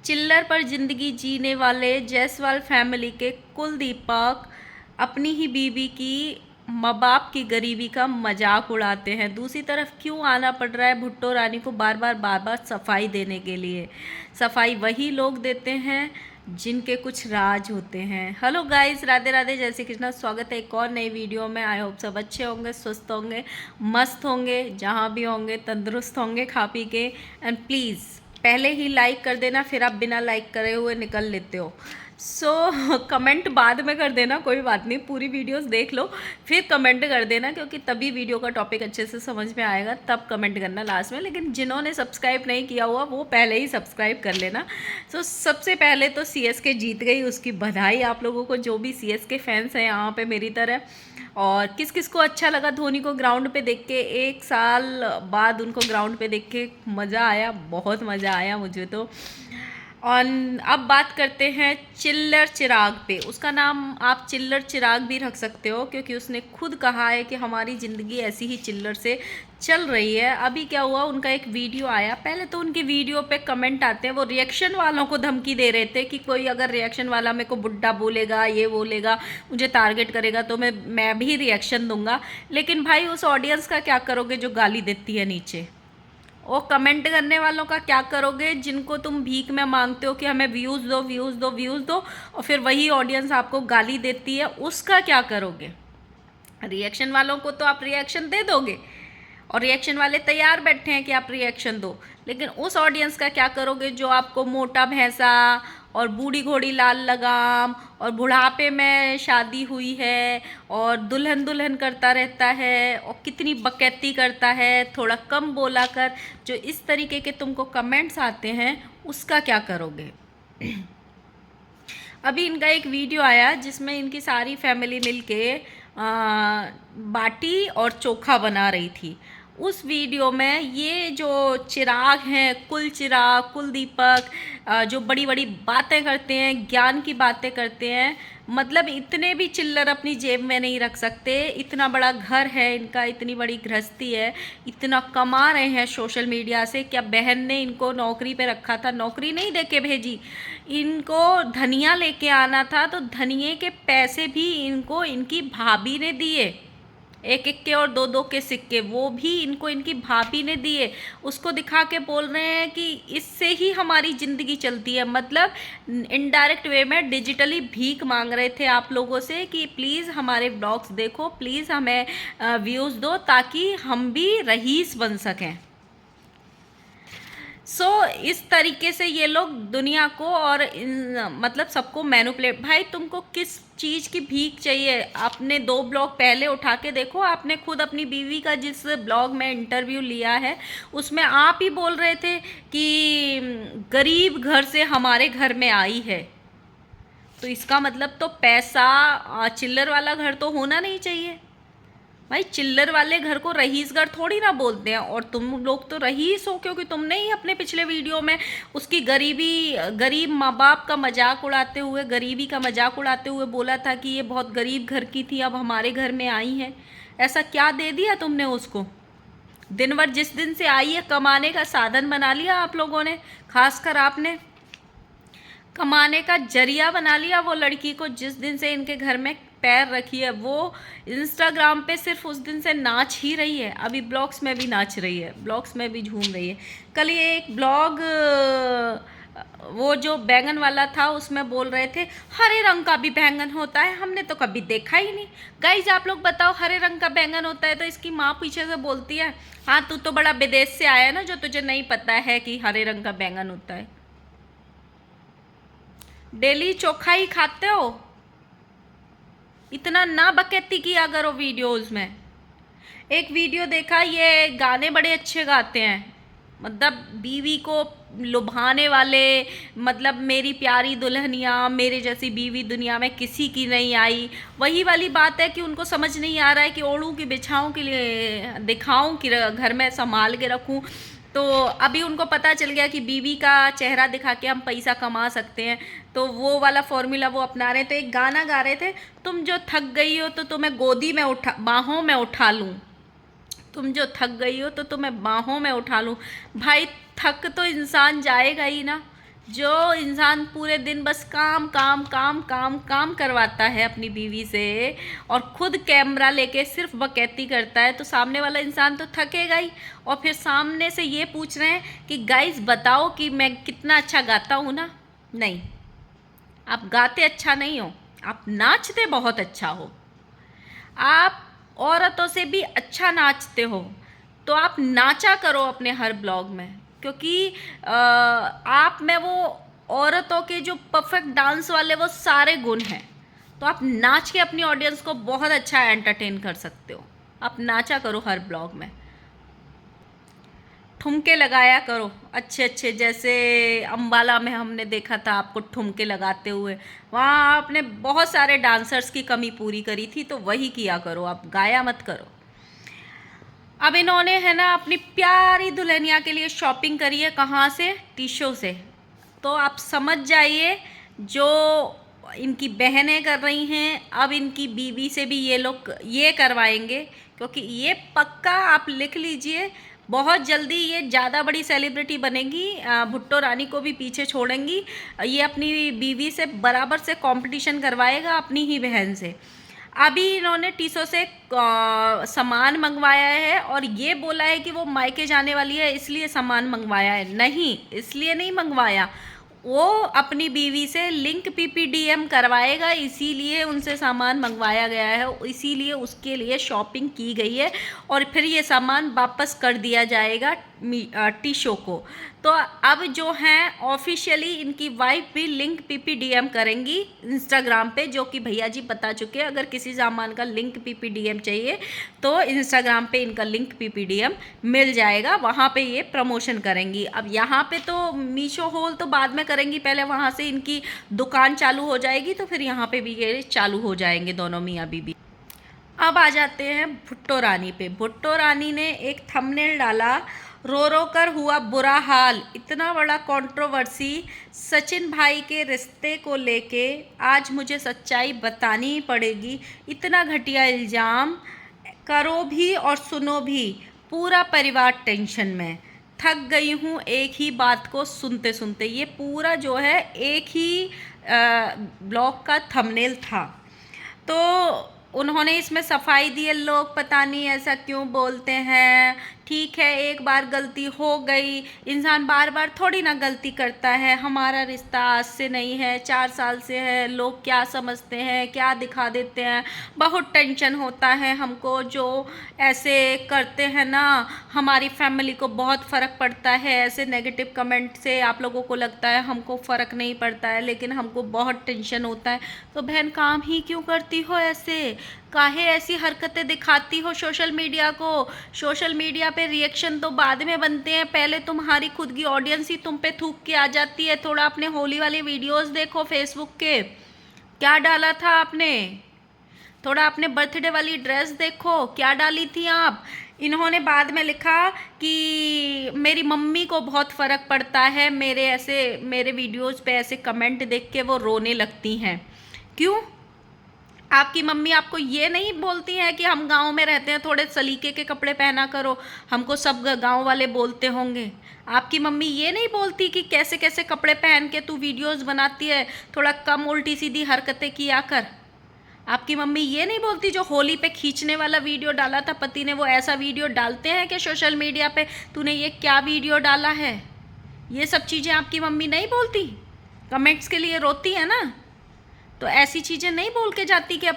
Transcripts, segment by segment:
चिल्लर पर जिंदगी जीने वाले जायसवाल फैमिली के कुलदीपक अपनी ही बीवी की माँ बाप की गरीबी का मजाक उड़ाते हैं। दूसरी तरफ क्यों आना पड़ रहा है भुट्टो रानी को बार बार सफाई देने के लिए। सफाई वही लोग देते हैं जिनके कुछ राज होते हैं। हेलो गाइस, राधे राधे, जय श्री कृष्णा। स्वागत है एक और नई वीडियो में। आई होप सब अच्छे होंगे, स्वस्थ होंगे, मस्त होंगे, जहाँ भी होंगे तंदुरुस्त होंगे खा पी के। एंड प्लीज़ पहले ही लाइक कर देना, फिर आप बिना लाइक करे हुए निकल लेते हो। कमेंट बाद में कर देना, कोई बात नहीं, पूरी वीडियोस देख लो फिर कमेंट कर देना, क्योंकि तभी वीडियो का टॉपिक अच्छे से समझ में आएगा, तब कमेंट करना लास्ट में। लेकिन जिन्होंने सब्सक्राइब नहीं किया हुआ वो पहले ही सब्सक्राइब कर लेना। सबसे पहले तो सीएसके जीत गई, उसकी बधाई आप लोगों को, जो भी सीएसके फैंस हैं यहाँ पे मेरी तरह। और किस किस को अच्छा लगा धोनी को ग्राउंड पे देख के, 1 साल बाद उनको ग्राउंड पे देख के मज़ा आया, बहुत मज़ा आया मुझे तो। और अब बात करते हैं चिल्लर चिराग पे। उसका नाम आप चिल्लर चिराग भी रख सकते हो, क्योंकि उसने खुद कहा है कि हमारी ज़िंदगी ऐसी ही चिल्लर से चल रही है। अभी क्या हुआ, उनका एक वीडियो आया। पहले तो उनकी वीडियो पे कमेंट आते हैं, वो रिएक्शन वालों को धमकी दे रहे थे कि कोई अगर रिएक्शन वाला मेरे को बुड्ढा बोलेगा, ये बोलेगा, मुझे टारगेट करेगा तो मैं भी रिएक्शन दूंगा। लेकिन भाई उस ऑडियंस का क्या करोगे जो गाली देती है नीचे? वो कमेंट करने वालों का क्या करोगे जिनको तुम भीख में मांगते हो कि हमें व्यूज़ दो, व्यूज़ दो, व्यूज़ दो, और फिर वही ऑडियंस आपको गाली देती है, उसका क्या करोगे? रिएक्शन वालों को तो आप रिएक्शन दे दोगे और रिएक्शन वाले तैयार बैठे हैं कि आप रिएक्शन दो, लेकिन उस ऑडियंस का क्या करोगे जो आपको मोटा भैंसा और बूढ़ी घोड़ी लाल लगाम और बुढ़ापे में शादी हुई है और दुल्हन दुल्हन करता रहता है और कितनी बकैती करता है, थोड़ा कम बोला कर, जो इस तरीके के तुमको कमेंट्स आते हैं, उसका क्या करोगे? अभी इनका एक वीडियो आया जिसमें इनकी सारी फैमिली मिलके बाटी और चोखा बना रही थी। उस वीडियो में ये जो चिराग हैं, कुल चिराग, कुलदीपक, जो बड़ी बड़ी बातें करते हैं, ज्ञान की बातें करते हैं, मतलब इतने भी चिल्लर अपनी जेब में नहीं रख सकते। इतना बड़ा घर है इनका, इतनी बड़ी गृहस्थी है, इतना कमा रहे हैं सोशल मीडिया से। क्या बहन ने इनको नौकरी पे रखा था? नौकरी नहीं दे के भेजी, इनको धनिया लेके आना था, तो धनिये के पैसे भी इनको इनकी भाभी ने दिए, 1-1 के और 2-2 के सिक्के, वो भी इनको इनकी भाभी ने दिए। उसको दिखा के बोल रहे हैं कि इससे ही हमारी ज़िंदगी चलती है। मतलब इनडायरेक्ट वे में डिजिटली भीख मांग रहे थे आप लोगों से कि प्लीज़ हमारे ब्लॉग्स देखो, प्लीज़ हमें व्यूज़ दो, ताकि हम भी रईस बन सकें। इस तरीके से ये लोग दुनिया को और मतलब सबको मैनिपुलेट। भाई तुमको किस चीज़ की भीख चाहिए? आपने 2 ब्लॉग पहले उठा के देखो, आपने खुद अपनी बीवी का जिस ब्लॉग में इंटरव्यू लिया है उसमें आप ही बोल रहे थे कि गरीब घर से हमारे घर में आई है। तो इसका मतलब तो पैसा चिल्लर वाला घर तो होना नहीं चाहिए। भाई चिल्लर वाले घर को रईस घर थोड़ी ना बोलते हैं, और तुम लोग तो रईस हो क्योंकि तुमने ही अपने पिछले वीडियो में उसकी गरीब माँ बाप का मजाक उड़ाते हुए, गरीबी का मजाक उड़ाते हुए बोला था कि ये बहुत गरीब घर की थी, अब हमारे घर में आई है। ऐसा क्या दे दिया तुमने उसको? दिन भर जिस दिन से आई है कमाने का साधन बना लिया आप लोगों ने, खासकर आपने कमाने का जरिया बना लिया वो लड़की को। जिस दिन से इनके घर में पैर रखी है वो इंस्टाग्राम पे सिर्फ उस दिन से नाच ही रही है। अभी ब्लॉग्स में भी नाच रही है, ब्लॉग्स में भी झूम रही है। कल ये एक ब्लॉग वो जो बैंगन वाला था उसमें बोल रहे थे हरे रंग का भी बैंगन होता है, हमने तो कभी देखा ही नहीं। गाइज आप लोग बताओ, हरे रंग का बैंगन होता है? तो इसकी माँ पीछे से बोलती है हाँ तू तो बड़ा विदेश से आया ना, जो तुझे नहीं पता है कि हरे रंग का बैंगन होता है। डेली चोखा ही खाते हो, इतना ना बकैती किया करो वीडियोस में। एक वीडियो देखा, ये गाने बड़े अच्छे गाते हैं, मतलब बीवी को लुभाने वाले, मतलब मेरी प्यारी दुल्हनिया, मेरे जैसी बीवी दुनिया में किसी की नहीं आई। वही वाली बात है कि उनको समझ नहीं आ रहा है कि ओढ़ूं कि बिछाऊं के लिए दिखाऊं कि घर में संभाल के रखूं। तो अभी उनको पता चल गया कि बीवी का चेहरा दिखा के हम पैसा कमा सकते हैं, तो वो वाला फॉर्मूला वो अपना रहे हैं। तो एक गाना गा रहे थे, तुम जो थक गई हो तो तुम्हें गोदी में उठा, बाहों में उठा लूँ, तुम जो थक गई हो तो तुम्हें बाहों में उठा लूँ। भाई थक तो इंसान जाएगा ही ना, जो इंसान पूरे दिन बस काम काम काम काम काम करवाता है अपनी बीवी से और खुद कैमरा लेके सिर्फ बकैती करता है, तो सामने वाला इंसान तो थकेगा ही। और फिर सामने से ये पूछ रहे हैं कि गाइस बताओ कि मैं कितना अच्छा गाता हूँ ना। नहीं, आप गाते अच्छा नहीं हो, आप नाचते बहुत अच्छा हो। आप औरतों से भी अच्छा नाचते हो, तो आप नाचा करो अपने हर ब्लॉग में, क्योंकि आप में वो औरतों के जो परफेक्ट डांस वाले वो सारे गुण हैं। तो आप नाच के अपनी ऑडियंस को बहुत अच्छा एंटरटेन कर सकते हो। आप नाचा करो हर ब्लॉग में, ठुमके लगाया करो अच्छे अच्छे। जैसे अम्बाला में हमने देखा था आपको ठुमके लगाते हुए, वहाँ आपने बहुत सारे डांसर्स की कमी पूरी करी थी, तो वही किया करो, आप गाया मत करो। अब इन्होंने है ना अपनी प्यारी दुल्हनिया के लिए शॉपिंग करी है, कहाँ से? टीशो से। तो आप समझ जाइए, जो इनकी बहनें कर रही हैं, अब इनकी बीवी से भी ये लोग ये करवाएंगे, क्योंकि ये पक्का आप लिख लीजिए, बहुत जल्दी ये ज़्यादा बड़ी सेलिब्रिटी बनेगी। भुट्टो रानी को भी पीछे छोड़ेंगी, ये अपनी बीवी से बराबर से कंपटीशन करवाएगा अपनी ही बहन से। अभी इन्होंने टीसो से सामान मंगवाया है और ये बोला है कि वो मायके जाने वाली है इसलिए सामान मंगवाया है। नहीं, इसलिए नहीं मंगवाया, वो अपनी बीवी से लिंक पीपीडीएम करवाएगा, इसीलिए उनसे सामान मंगवाया गया है, इसीलिए उसके लिए शॉपिंग की गई है और फिर ये सामान वापस कर दिया जाएगा टीशो को। तो अब जो हैं ऑफिशियली इनकी वाइफ भी लिंक पीपीडीएम करेंगी इंस्टाग्राम पे, जो कि भैया जी बता चुके हैं, अगर किसी सामान का लिंक पीपीडीएम चाहिए तो इंस्टाग्राम पे इनका लिंक पीपीडीएम मिल जाएगा, वहाँ पे ये प्रमोशन करेंगी। अब यहाँ पे तो मीशो होल तो बाद में करेंगी, पहले वहाँ से इनकी दुकान चालू हो जाएगी, तो फिर यहाँ पे भी ये चालू हो जाएंगे दोनों मियाँ बीबी। अब आ जाते हैं भुट्टो रानी पे। भुट्टो रानी ने एक थंबनेल डाला, रो रो कर हुआ बुरा हाल, इतना बड़ा कंट्रोवर्सी सचिन भाई के रिश्ते को लेके, आज मुझे सच्चाई बतानी ही पड़ेगी। इतना घटिया इल्ज़ाम, करो भी और सुनो भी, पूरा परिवार टेंशन में। थक गई हूँ एक ही बात को सुनते सुनते। ये पूरा जो है एक ही ब्लॉग का थंबनेल था। तो उन्होंने इसमें सफाई दी है, लोग पता नहीं ऐसा क्यों बोलते हैं। ठीक है, एक बार गलती हो गई, इंसान बार बार थोड़ी ना गलती करता है। हमारा रिश्ता आज से नहीं है, 4 साल से है। लोग क्या समझते हैं, क्या दिखा देते हैं। बहुत टेंशन होता है हमको, जो ऐसे करते हैं ना, हमारी फैमिली को बहुत फ़र्क पड़ता है। ऐसे नेगेटिव कमेंट से आप लोगों को लगता है हमको फ़र्क नहीं पड़ता है, लेकिन हमको बहुत टेंशन होता है। तो बहन, काम ही क्यों करती हो ऐसे? काहे ऐसी हरकतें दिखाती हो सोशल मीडिया को? सोशल मीडिया पे रिएक्शन तो बाद में बनते हैं, पहले तुम्हारी खुद की ऑडियंस ही तुम पे थूक के आ जाती है। थोड़ा अपने होली वाले वीडियोस देखो फेसबुक के, क्या डाला था आपने। थोड़ा अपने बर्थडे वाली ड्रेस देखो, क्या डाली थी आप। इन्होंने बाद में लिखा कि मेरी मम्मी को बहुत फ़र्क पड़ता है, मेरे वीडियोस पे ऐसे कमेंट देख के वो रोने लगती हैं। क्यों? आपकी मम्मी आपको ये नहीं बोलती हैं कि हम गांव में रहते हैं, थोड़े सलीके के कपड़े पहना करो, हमको सब गांव वाले बोलते होंगे। आपकी मम्मी ये नहीं बोलती कि कैसे कैसे कपड़े पहन के तू वीडियोस बनाती है, थोड़ा कम उल्टी सीधी हरकतें किया कर। आपकी मम्मी ये नहीं बोलती, जो होली पे खींचने वाला वीडियो डाला था पति ने, वो ऐसा वीडियो डालते हैं कि सोशल मीडिया पे तूने ये क्या वीडियो डाला है। ये सब चीज़ें आपकी मम्मी नहीं बोलती, कमेंट्स के लिए रोती है ना। तो ऐसी चीज़ें नहीं बोल के जाती कि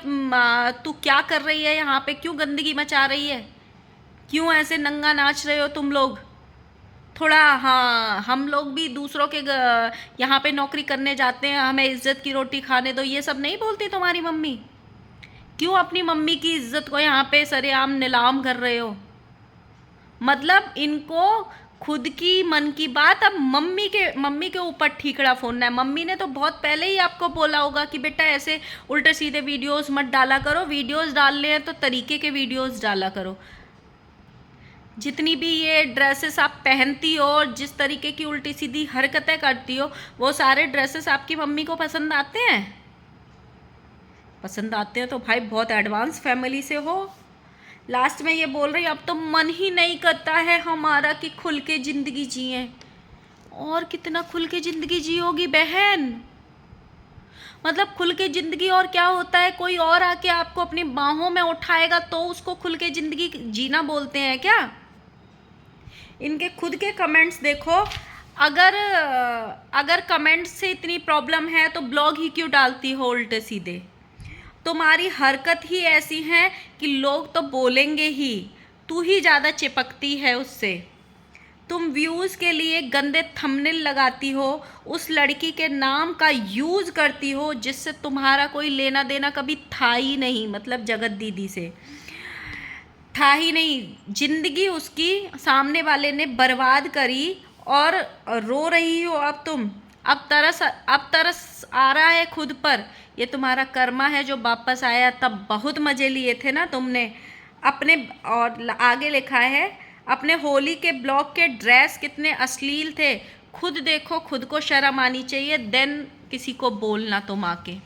तू क्या कर रही है यहाँ पे, क्यों गंदगी मचा रही है, क्यों ऐसे नंगा नाच रहे हो तुम लोग। थोड़ा, हाँ, हम लोग भी दूसरों के यहाँ पे नौकरी करने जाते हैं, हमें इज्जत की रोटी खाने दो, ये सब नहीं बोलती तुम्हारी मम्मी। क्यों अपनी मम्मी की इज्जत को यहाँ पे सरेआम नीलाम कर रहे हो? मतलब इनको खुद की मन की बात अब मम्मी के ऊपर ठीकरा फोड़ना है। मम्मी ने तो बहुत पहले ही आपको बोला होगा कि बेटा ऐसे उल्टे सीधे वीडियोस मत डाला करो, वीडियोस डालने हैं तो तरीके के वीडियोस डाला करो। जितनी भी ये ड्रेसेस आप पहनती हो और जिस तरीके की उल्टी सीधी हरकतें करती हो, वो सारे ड्रेसेस आपकी मम्मी को पसंद आते हैं? पसंद आते हैं तो भाई बहुत एडवांस फैमिली से हो। लास्ट में ये बोल रही, अब तो मन ही नहीं करता है हमारा कि खुल के ज़िंदगी जिए। और कितना खुल के ज़िंदगी जियोगी बहन। मतलब खुल के ज़िंदगी और क्या होता है, कोई और आके आपको अपनी बाहों में उठाएगा तो उसको खुल के ज़िंदगी जीना बोलते हैं क्या? इनके खुद के कमेंट्स देखो। अगर कमेंट्स से इतनी प्रॉब्लम है तो ब्लॉग ही क्यों डालती हो उल्टे सीधे। तुम्हारी हरकत ही ऐसी है कि लोग तो बोलेंगे ही, तू ही ज़्यादा चिपकती है उससे। तुम व्यूज़ के लिए गंदे थंबनेल लगाती हो, उस लड़की के नाम का यूज़ करती हो जिससे तुम्हारा कोई लेना देना कभी था ही नहीं, मतलब जगत दीदी से था ही नहीं। जिंदगी उसकी सामने वाले ने बर्बाद करी और रो रही हो अब तुम। अब तरस आ रहा है खुद पर। ये तुम्हारा कर्मा है जो वापस आया। तब बहुत मज़े लिए थे ना तुमने अपने। और आगे लिखा है, अपने होली के ब्लॉग के ड्रेस कितने अश्लील थे। खुद देखो, खुद को शर्म आनी चाहिए, देन किसी को बोलना तुम आके।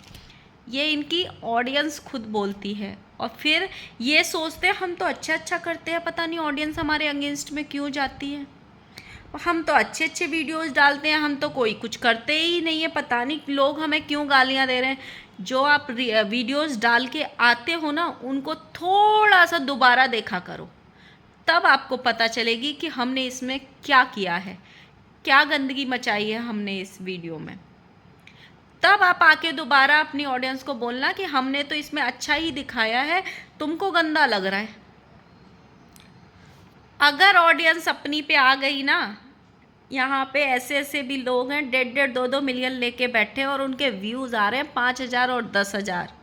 ये इनकी ऑडियंस खुद बोलती है और फिर ये सोचते हैं हम तो अच्छा करते हैं, पता नहीं ऑडियंस हमारे अगेंस्ट में क्यों जाती है। हम तो अच्छे वीडियोस डालते हैं, हम तो कोई कुछ करते ही नहीं है, पता नहीं लोग हमें क्यों गालियां दे रहे हैं। जो आप वीडियोस डाल के आते हो ना, उनको थोड़ा सा दोबारा देखा करो, तब आपको पता चलेगी कि हमने इसमें क्या किया है, क्या गंदगी मचाई है हमने इस वीडियो में। तब आप आके दोबारा अपनी ऑडियंस को बोलना कि हमने तो इसमें अच्छा ही दिखाया है, तुमको गंदा लग रहा है। अगर ऑडियंस अपनी पे आ गई ना, यहाँ पे ऐसे भी लोग हैं 1.5-2 मिलियन लेके बैठे और उनके व्यूज़ आ रहे हैं 5,000 और 10,000।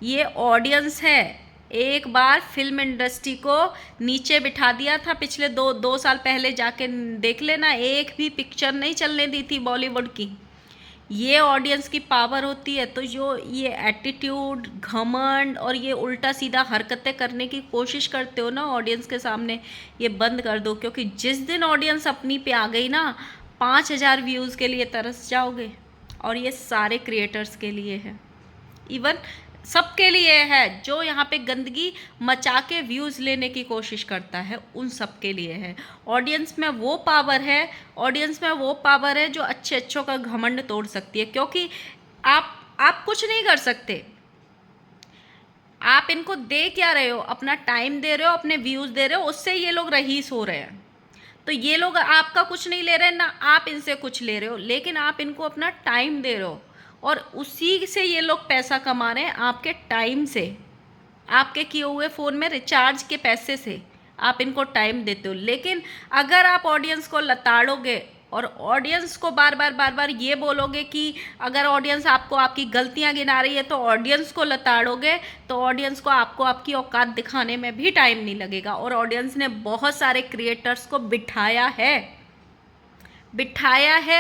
ये ऑडियंस है। एक बार फिल्म इंडस्ट्री को नीचे बिठा दिया था, पिछले दो साल पहले जाके देख लेना, एक भी पिक्चर नहीं चलने दी थी बॉलीवुड की। ये ऑडियंस की पावर होती है। तो जो ये एटीट्यूड, घमंड और ये उल्टा सीधा हरकतें करने की कोशिश करते हो ना ऑडियंस के सामने, ये बंद कर दो। क्योंकि जिस दिन ऑडियंस अपनी पे आ गई ना, 5,000 व्यूज़ के लिए तरस जाओगे। और ये सारे क्रिएटर्स के लिए है, इवन सबके लिए है। जो यहाँ पे गंदगी मचा के व्यूज़ लेने की कोशिश करता है, उन सब के लिए है। ऑडियंस में वो पावर है जो अच्छों का घमंड तोड़ सकती है। क्योंकि आप कुछ नहीं कर सकते। आप इनको दे क्या रहे हो? अपना टाइम दे रहे हो, अपने व्यूज़ दे रहे हो, उससे ये लोग रईस हो रहे हैं। तो ये लोग आपका कुछ नहीं ले रहे हैं, ना आप इनसे कुछ ले रहे हो, लेकिन आप इनको अपना टाइम दे रहे हो और उसी से ये लोग पैसा कमा रहे हैं, आपके टाइम से, आपके किए हुए फ़ोन में रिचार्ज के पैसे से आप इनको टाइम देते हो। लेकिन अगर आप ऑडियंस को लताड़ोगे और ऑडियंस को बार बार ये बोलोगे कि अगर ऑडियंस आपको आपकी गलतियां गिना रही है तो ऑडियंस को लताड़ोगे, तो ऑडियंस को आपको आपकी औकात दिखाने में भी टाइम नहीं लगेगा। और ऑडियंस ने बहुत सारे क्रिएटर्स को बिठाया है।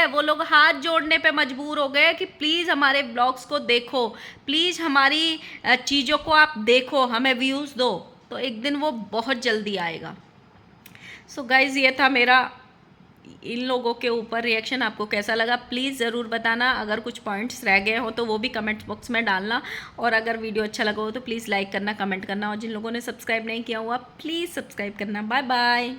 वो लोग हाथ जोड़ने पे मजबूर हो गए कि प्लीज़ हमारे ब्लॉग्स को देखो, प्लीज़ हमारी चीज़ों को आप देखो, हमें व्यूज़ दो। तो एक दिन वो बहुत जल्दी आएगा। सो गाइज़, ये था मेरा इन लोगों के ऊपर रिएक्शन। आपको कैसा लगा प्लीज़ ज़रूर बताना। अगर कुछ पॉइंट्स रह गए हो तो वो भी कमेंट बॉक्स में डालना। और अगर वीडियो अच्छा लगा हो तो प्लीज़ लाइक करना, कमेंट करना। और जिन लोगों ने सब्सक्राइब नहीं किया हुआ प्लीज़ सब्सक्राइब करना। Bye bye.